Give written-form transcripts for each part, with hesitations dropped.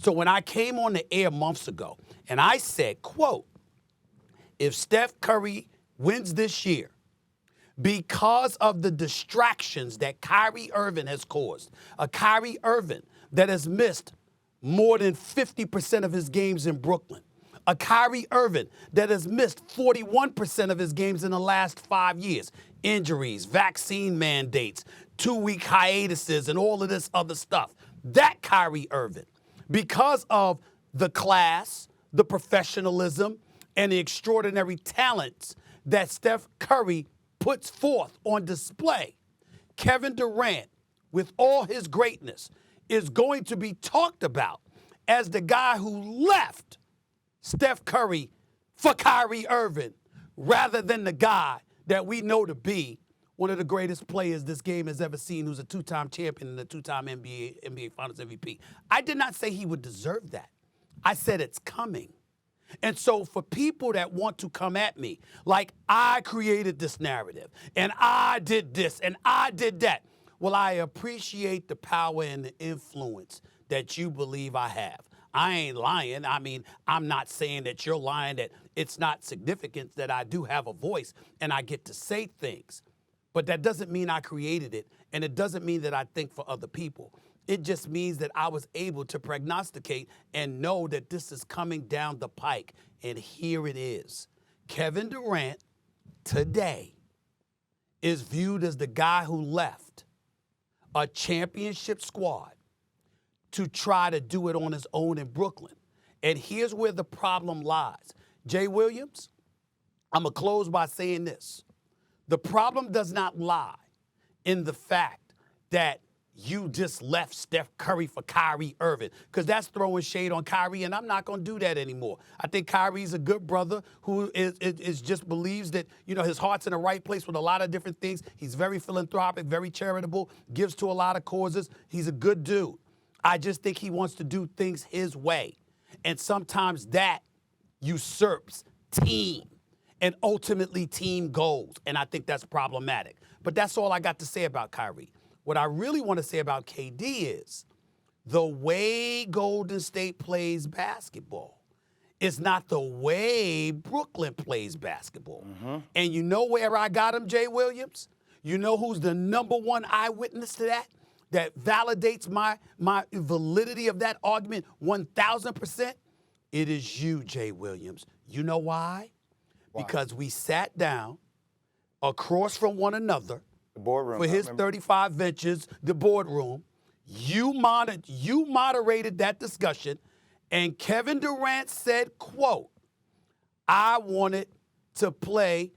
So when I came on the air months ago and I said, quote, if Steph Curry wins this year because of the distractions that Kyrie Irving has caused, a Kyrie Irving that has missed more than 50% of his games in Brooklyn, a Kyrie Irving that has missed 41% of his games in the last 5 years, injuries, vaccine mandates, 2-week hiatuses, and all of this other stuff. That Kyrie Irving, because of the class, the professionalism, and the extraordinary talents that Steph Curry puts forth on display, Kevin Durant, with all his greatness, is going to be talked about as the guy who left Steph Curry for Kyrie Irving rather than the guy that we know to be one of the greatest players this game has ever seen, who's a two-time champion and a two-time NBA Finals MVP. I did not say he would deserve that. I said it's coming. And so for people that want to come at me like I created this narrative and I did this and I did that, well, I appreciate the power and the influence that you believe I have. I ain't lying. I mean, I'm not saying that you're lying, that it's not significant that I do have a voice and I get to say things. But that doesn't mean I created it, and it doesn't mean that I think for other people. It just means that I was able to prognosticate and know that this is coming down the pike. And here it is. Kevin Durant today is viewed as the guy who left a championship squad to try to do it on his own in Brooklyn. And here's where the problem lies. Jay Williams, I'm going to close by saying this. The problem does not lie in the fact that you just left Steph Curry for Kyrie Irving, because that's throwing shade on Kyrie, and I'm not going to do that anymore. I think Kyrie's a good brother who is just believes that, you know, his heart's in the right place with a lot of different things. He's very philanthropic, very charitable, gives to a lot of causes. He's a good dude. I just think he wants to do things his way, and sometimes that usurps team and ultimately team goals, and I think that's problematic. But that's all I got to say about Kyrie. What I really want to say about KD is the way Golden State plays basketball is not the way Brooklyn plays basketball. And you know where I got him, Jay Williams? You know who's the number one eyewitness to that? That validates my validity of that argument 1,000%? It is you, Jay Williams. You know why? Because we sat down across from one another the boardroom, for his 35 ventures, the boardroom. You moderated that discussion, and Kevin Durant said, quote, I wanted to play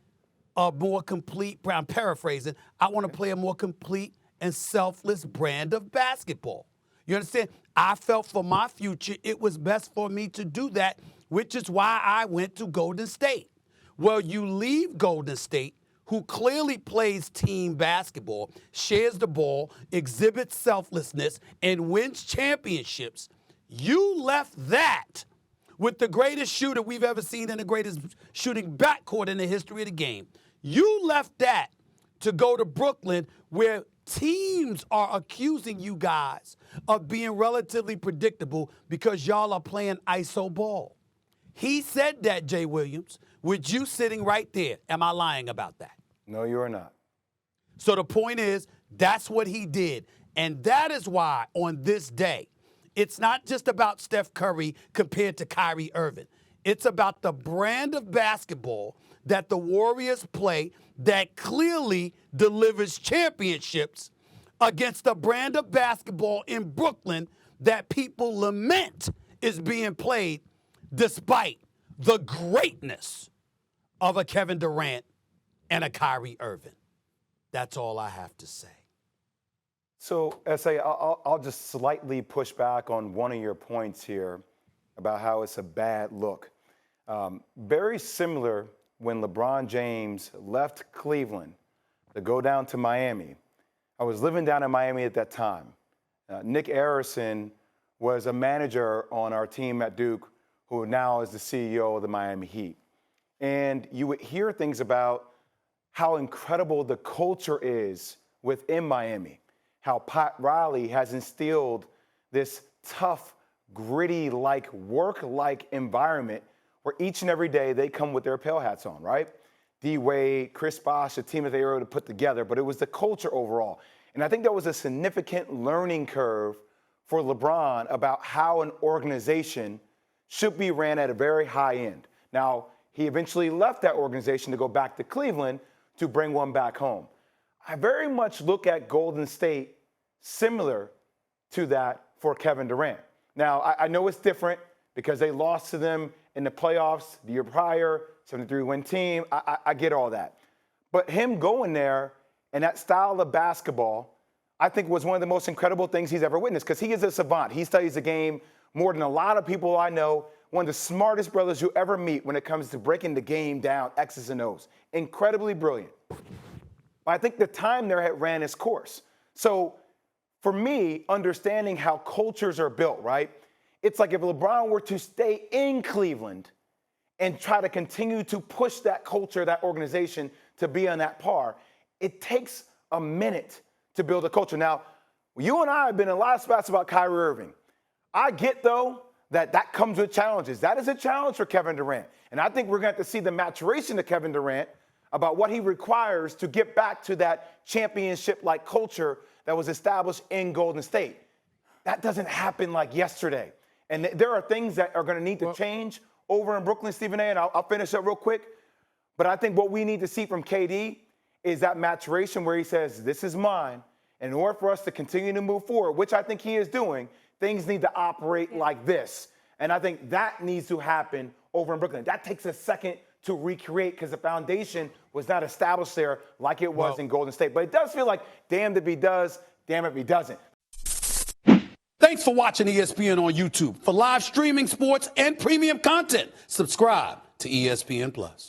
a more complete, I'm paraphrasing, I want to play a more complete and selfless brand of basketball. You understand? I felt for my future it was best for me to do that, which is why I went to Golden State. Well, you leave Golden State, who clearly plays team basketball, shares the ball, exhibits selflessness, and wins championships. You left that with the greatest shooter we've ever seen and the greatest shooting backcourt in the history of the game. You left that to go to Brooklyn, where teams are accusing you guys of being relatively predictable because y'all are playing iso ball. He said that, Jay Williams, with you sitting right there. Am I lying about that? No, you are not. So the point is, that's what he did. And that is why on this day, it's not just about Steph Curry compared to Kyrie Irving. It's about the brand of basketball that the Warriors play that clearly delivers championships against a brand of basketball in Brooklyn that people lament is being played despite the greatness of a Kevin Durant and a Kyrie Irving. That's all I have to say. So, S.A., I'll just slightly push back on one of your points here about how it's a bad look. Very similar when LeBron James left Cleveland to go down to Miami. I was living down in Miami at that time. Nick Arison was a manager on our team at Duke, who now is the CEO of the Miami Heat. And you would hear things about how incredible the culture is within Miami, how Pat Riley has instilled this tough gritty-like, work-like environment where each and every day they come with their pail hats on, right? D-Wade, Chris Bosh, the team that they were able to put together, but it was the culture overall. And I think that was a significant learning curve for LeBron about how an organization should be ran at a very high end. Now, he eventually left that organization to go back to Cleveland to bring one back home. I very much look at Golden State similar to that for Kevin Durant. Now, I know it's different because they lost to them in the playoffs the year prior, 73-win team. I get all that. But him going there and that style of basketball, I think was one of the most incredible things he's ever witnessed because he is a savant. He studies the game more than a lot of people I know. One of the smartest brothers you ever meet when it comes to breaking the game down, X's and O's. Incredibly brilliant. But I think the time there had ran its course. So for me, understanding how cultures are built, right? It's like if LeBron were to stay in Cleveland and try to continue to push that culture, that organization to be on that par, it takes a minute to build a culture. Now, you and I have been in a lot of spots about Kyrie Irving. I get, though, that comes with challenges. That is a challenge for Kevin Durant. And I think we're going to have to see the maturation of Kevin Durant about what he requires to get back to that championship-like culture that was established in Golden State. That doesn't happen like yesterday. And there are things that are going to need to change over in Brooklyn, Stephen A., and I'll finish up real quick. But I think what we need to see from KD is that maturation where he says, this is mine. And in order for us to continue to move forward, which I think he is doing, things need to operate like this. And I think that needs to happen over in Brooklyn. That takes a second to recreate because the foundation was not established there like it was in Golden State. But it does feel like damned if he does, damn if he doesn't. Thanks for watching ESPN on YouTube. For live streaming, sports, and premium content, subscribe to ESPN+.